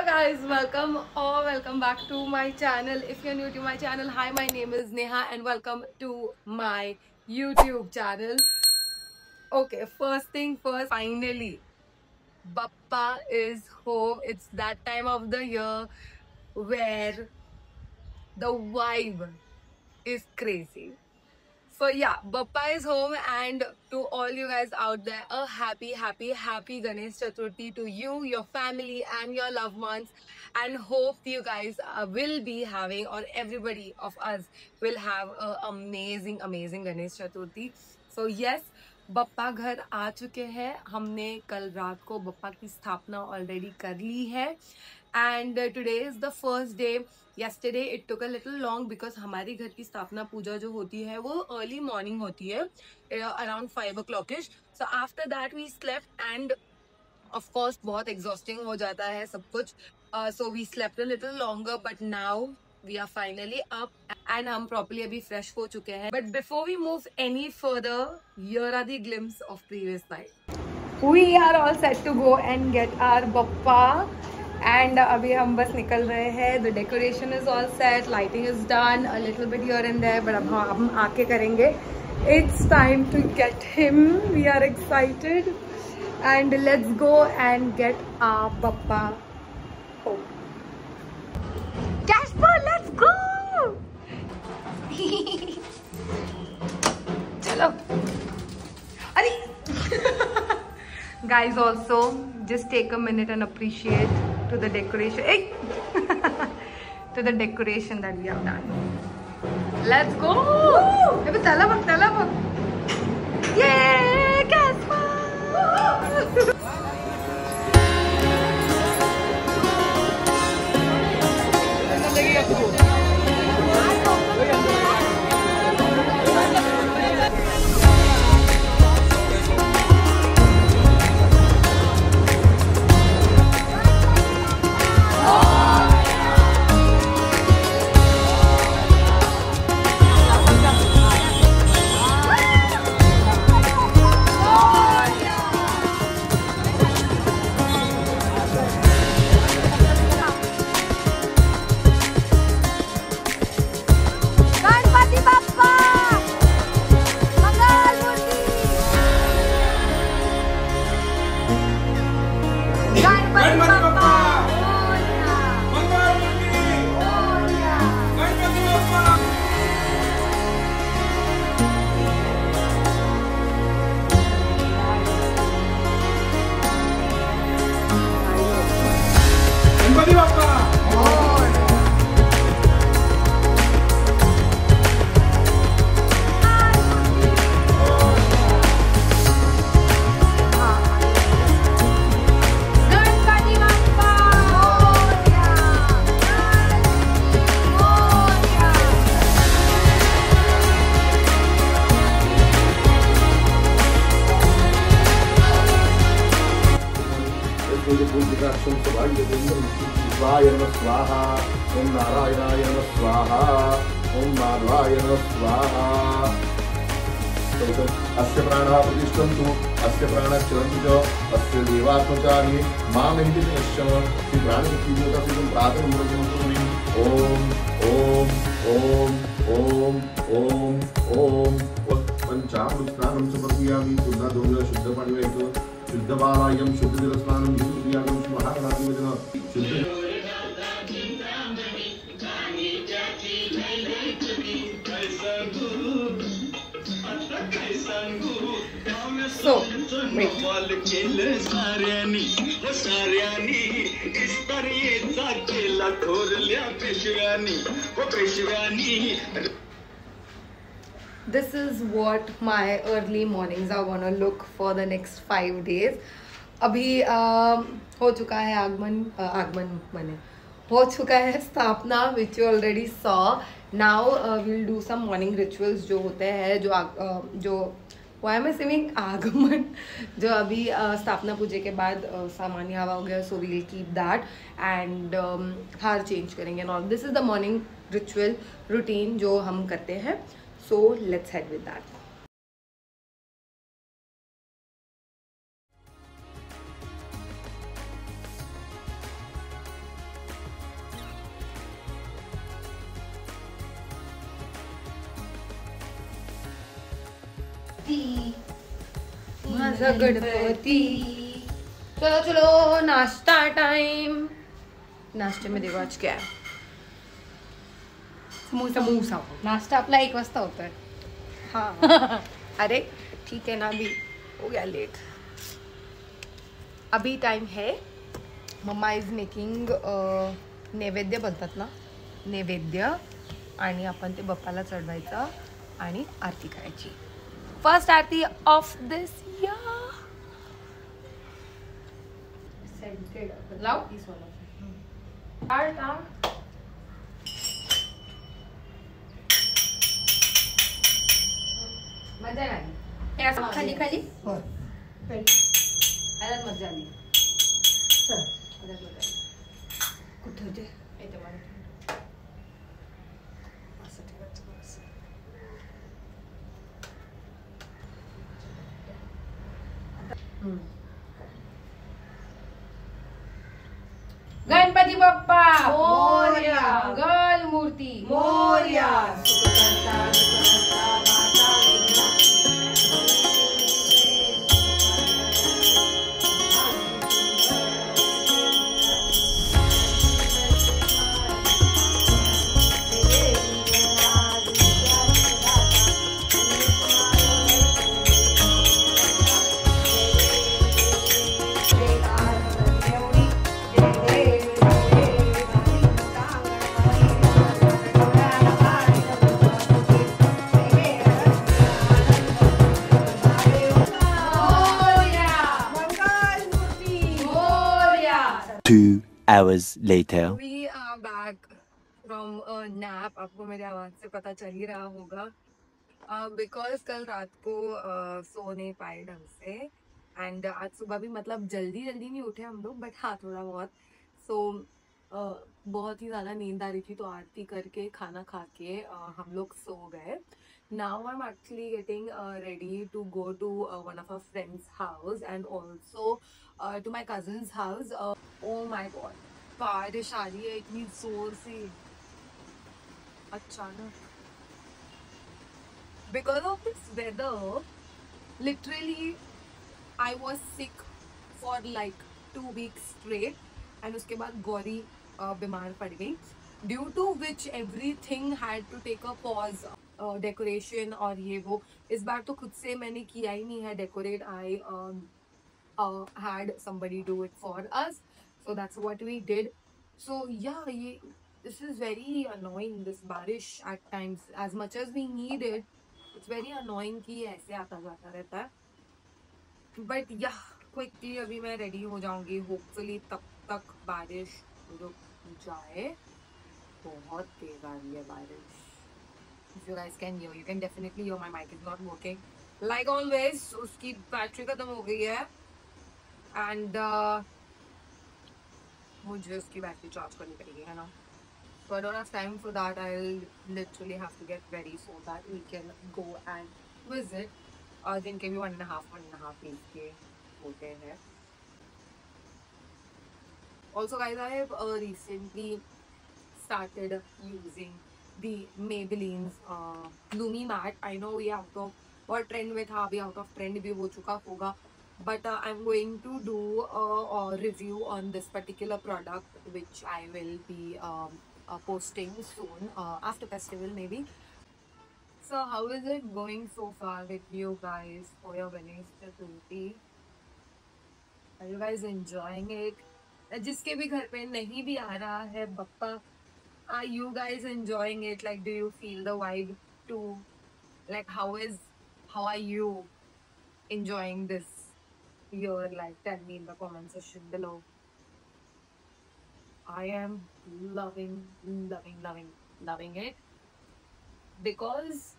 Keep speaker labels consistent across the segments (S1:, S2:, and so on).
S1: guys, welcome back to my channel. If you're new to my channel, hi, my name is Neha and welcome to my YouTube channel. Okay, first thing first, finally Bappa is home. It's that time of the year where the vibe is crazy. So yeah, Bappa is home, and to all you guys out there, a happy Ganesh Chaturthi to you, your family, and your loved ones. And hope you guys will be having, or everybody of us will have a amazing Ganesh Chaturthi. So yes, Bappa घर आ चुके हैं. हमने कल रात को बप्पा की स्थापना already कर ली है. And today is the first day. yesterday it took a little long because हमारी घर की स्थापना पूजा जो होती है वो early morning होती है, around 5 o'clock ish. So after that we slept and of course बहुत exhausting हो जाता है सब कुछ. So we slept a little longer, but now we are finally up and हम properly अभी fresh हो चुके हैं. But before we move any further, here are the glimpse of previous night. We are all set to go and get our Bappa. And अभी हम बस निकल रहे हैं. The decoration is all set, lighting is done, a little bit here and there, but अब हम आके करेंगे. It's time to get him. We are excited and let's go and get our Bappa home. Casper, let's go. चलो. अरे guys, also just take a minute and appreciate to the decoration to the decoration that we have done. Let's go. Hey, tala bak. Yay, Casper.
S2: स्वाहा. ओम नारायणाय नमः स्वाहा. ओम माधवाय नमः स्वाहा. अस्य प्राणः प्रतिष्ठन्तु, अस्य प्राणः चरन्तु च, अस्य देवात्मचानि मामेति नश्यम. श्री प्राणशक्तिदेवतासिद्धं प्रातर्मुरजमस्तुमि. ओम ओम ओम ओम ओम ओम. पंचामृतस्नानं समर्पयामि. शुद्धधूम्र शुद्धपाणिवैक शुद्धबालायं शुद्धजलस्नानं विशुद्धियागं महागणाधिपतिना शुद्ध.
S1: So, wait. This is what my early mornings are gonna look for the next 5 days. अभी हो चुका है आगमन बने हो चुका है स्थापना, which you already saw. Now we'll do some morning rituals जो होते हैं, जो why am I saying आगमन, जो अभी स्थापना पूजा के बाद सामान्य हवा हो गया. So we'll keep that and हार चेंज करेंगे and all. This is the morning ritual routine जो हम करते हैं. So let's head with that. माझा गणपती। चलो चलो नाश्ता टाइम। नाश्ते में देखो आज क्या है। समोसा। नाश्ता अपना 1 वाजता होता है। हाँ अरे ठीक है ना, अभी हो गया लेट। अभी टाइम है, मम्मा इज मेकिंग नैवेद्य बोलतात ना, नैवेद्य, आणि आपण ते बाप्पाला चढवायचं आणि आरती करायची। First Aarti of this year. Scented लाव दिस वन। मजा नाही खाली खाली आल्यात मजा आली। कुठे होते असं ठेवायचं असं। गणपती बाप्पा मोरया, मंगल मूर्ती Morya.
S3: Hours later.
S1: We are back from a nap. आपको मेरी आवाज से पता चल ही रहा होगा, बिकॉज कल रात को सो नहीं पाए ढंग से, एंड आज सुबह भी मतलब जल्दी जल्दी नहीं उठे हम लोग, बट हाँ थोड़ा बहुत। सो बहुत ही ज़्यादा नींद आ रही थी, तो आरती करके खाना खा के हम लोग सो गए। Now I am actually getting ready to go to one of our friends house and also to my cousins house. Oh my god, बारिश आ रही है इतनी जोर से अचानक। Because of this weather literally I was sick for like 2 weeks straight, and उसके बाद गौरी बीमार पड़ गई, due to which everything had to take a pause. Decoration और ये वो इस बार तो खुद से मैंने किया ही नहीं है decorate. I had somebody do it for us, so that's what we did. So yeah, this is very annoying, this barish at times, as much as we need it, it's very annoying कि ऐसे आता जाता रहता है। but yeah, quickly अभी मैं ready हो जाऊंगी, hopefully तब तक बारिश रुक जाए। बहुत तेज आ रही है बारिश। If you guys can hear, you can definitely hear my mic is not working like always, उसकी बैटरी खत्म हो गई है, एंड मुझे उसकी बैटरी चार्ज करनी पड़ेगी, है ना। So I don't have time for that. I'll literally have to get ready so that we can go and visit. जिनके भी 1.5 days के होते हैं। Also guys, I have recently started using the Maybelline's Lumi Matte. I know ये out of what trend में था, अभी out of trend भी हो चुका होगा, but I'm going to do a review on this particular product, which I will be posting soon after festival maybe. So how is it going so far with you guys for your Ganesh Chaturthi? Are you guys enjoying it? जिसके भी घर पे नहीं भी आ रहा है Bappa, are you guys enjoying it? Like, do you feel the vibe too? Like, how are you enjoying this year? Like, tell me in the comment section below. I am loving it, because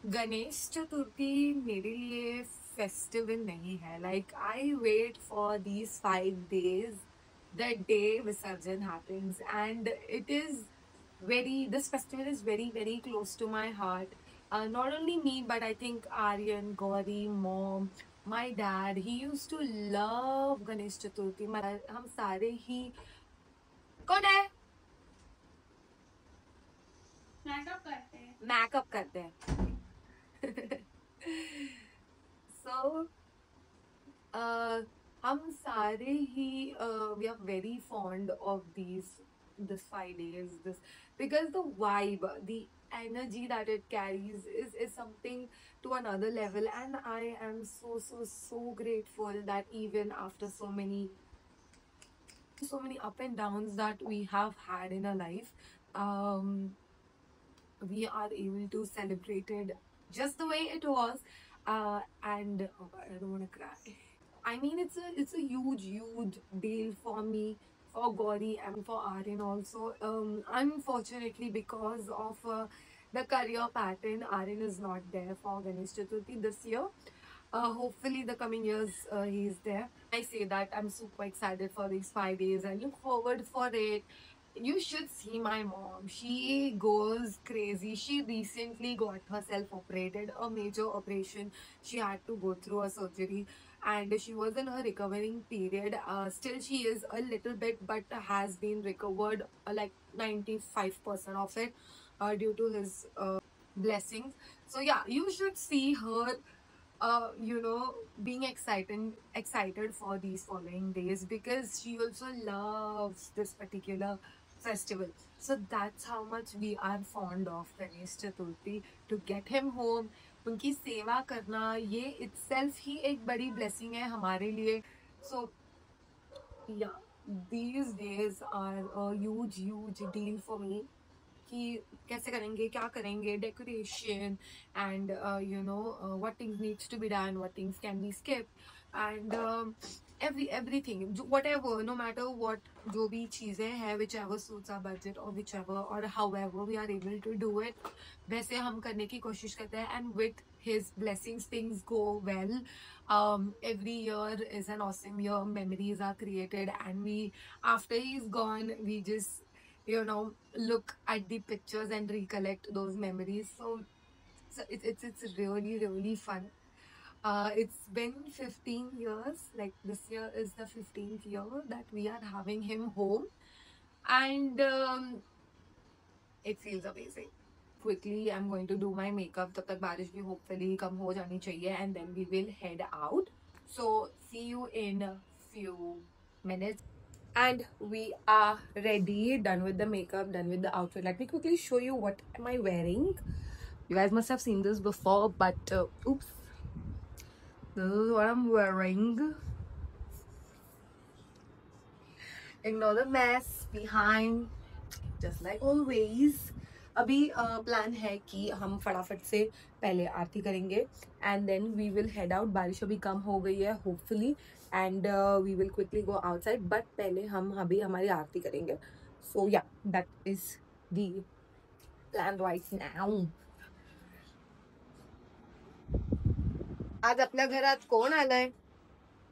S1: Ganesh Chaturthi मेरे लिए festival नहीं है। Like I wait for these 5 days, the day Visarjan happens, and it is this festival is very close to my heart. Not only me, but I think Aryan, Gauri, mom, my dad, he used to love Ganesh Chaturthi. हम सारे ही कौन है makeup करते हैं So हम सारे ही we are very fond of this 5 days, this because the vibe, the energy that it carries is something to another level, and I am so grateful that even after so many up and downs that we have had in our life, um we are able to celebrate it just the way it was. And oh God, I don't want to cry. I mean, it's a huge deal for me, for Gauri, and for Aryan also. Unfortunately, because of the career pattern, Aryan is not there for Ganesh Chaturthi this year. Hopefully, the coming years he is there. I say that I'm super excited for these 5 days. I look forward for it. You should see my mom. She goes crazy. She recently got herself operated, a major operation. She had to go through a surgery, and she was in her recovering period. Still, she is a little bit, but has been recovered like 95% of it due to his blessings. So yeah, you should see her being excited for these following days, because she also loves this particular festival. So that's how much we are fond of Ganesh Chaturthi. To get him home, उनकी सेवा करना, ये itself ही एक बड़ी blessing है हमारे लिए. So yeah, these days are a huge deal for me. कि कैसे करेंगे, क्या करेंगे, decoration, and what things needs to be done, what things can be skipped, and everything, whatever, no matter what, जो भी चीजें हैं, whichever suits our budget, or whichever or however we are able to do it, वैसे हम करने की कोशिश करते हैं. And with his blessings, things go well. Every year is an awesome year. Memories are created, and we, after he's gone, we just look at the pictures and recollect those memories. So it's really fun. It's been 15 years. Like, this year is the 15th year that we are having him home, and it feels amazing. Quickly, I'm going to do my makeup. तब तक बारिश भी hopefully कम हो जानी चाहिए, and then we will head out. So see you in a few minutes. And we are ready, done with the makeup, done with the outfit. Let me quickly show you what am I wearing. You guys must have seen this before, but oops, this is what I'm wearing. Ignore the mess behind, just like always. अभी plan है कि हम फटाफट से पहले आरती करेंगे, and then we will head out. बारिश अभी कम हो गई है hopefully, and we will quickly go outside, but पहले हम अभी हमारी आरती करेंगे. So yeah, that is the plan right now. आज आपल्या घरात कोण आलंय?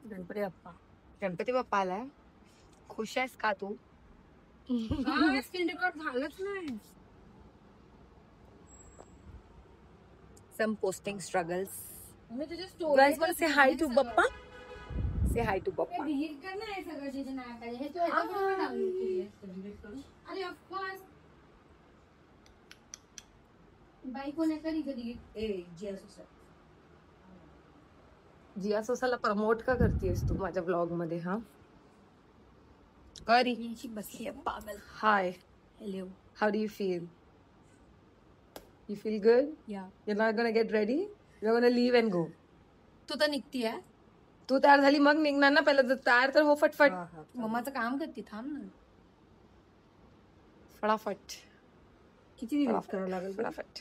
S1: गणपती बाप्पा. गणपती बाप्पा आलाय. खुश आहेस का तू? स्क्रीन रेकॉर्ड झालंच नाही. Some posting struggles. You guys want to say hi to Bappa? Say hi to Bappa.
S3: Of course.
S1: जिया सोसाला प्रमोट का करतीयस तू माझ्या ब्लॉग मध्ये? हा, करी बसली आहे पागल. Hi.
S3: Hello.
S1: How do you feel? You feel good?
S3: Yeah.
S1: You're not gonna get ready? You're gonna leave and go?
S3: तू तर निघती आहे.
S1: तू तयार झाली मग निघणार ना. पहिलं तयार तर हो फटफट.
S3: मम्माचं काम करते, थांब ना.
S1: फटाफट.
S3: किती दिवस करावं लागेल?
S1: फटाफट.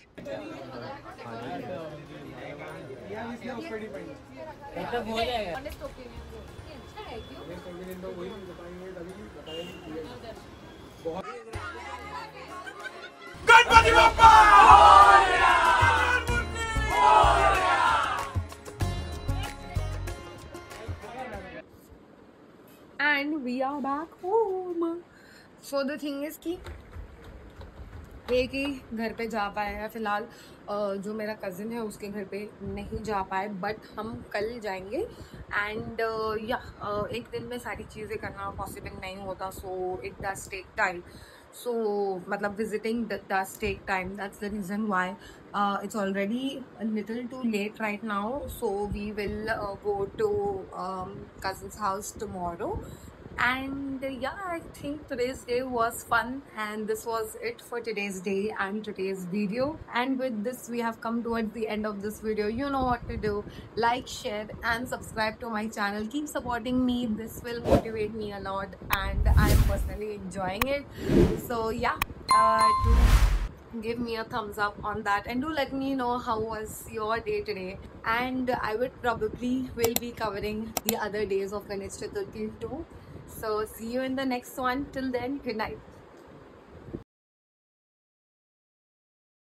S2: Ganpati Bappa
S1: And we are back home. So the thing is कि एक ही घर पे जा पाए हैं फिलहाल. जो मेरा कज़िन है उसके घर पे नहीं जा पाए, बट हम कल जाएंगे. एंड एक दिन में सारी चीज़ें करना पॉसिबल नहीं होता, so it does take time. So matlab visiting does take time. That's the reason why it's already a little too late right now. So we will go to cousin's house tomorrow. And yeah, I think today's day was fun, and this was it for today's day and today's video. And with this, we have come towards the end of this video. You know what to do: like, share and subscribe to my channel. Keep supporting me, this will motivate me a lot, and I'm personally enjoying it. So yeah, do give me a thumbs up on that, and do let me know how was your day today. And I would probably will be covering the other days of Ganesh Chaturthi too. So see you in the next one. Till then, good night.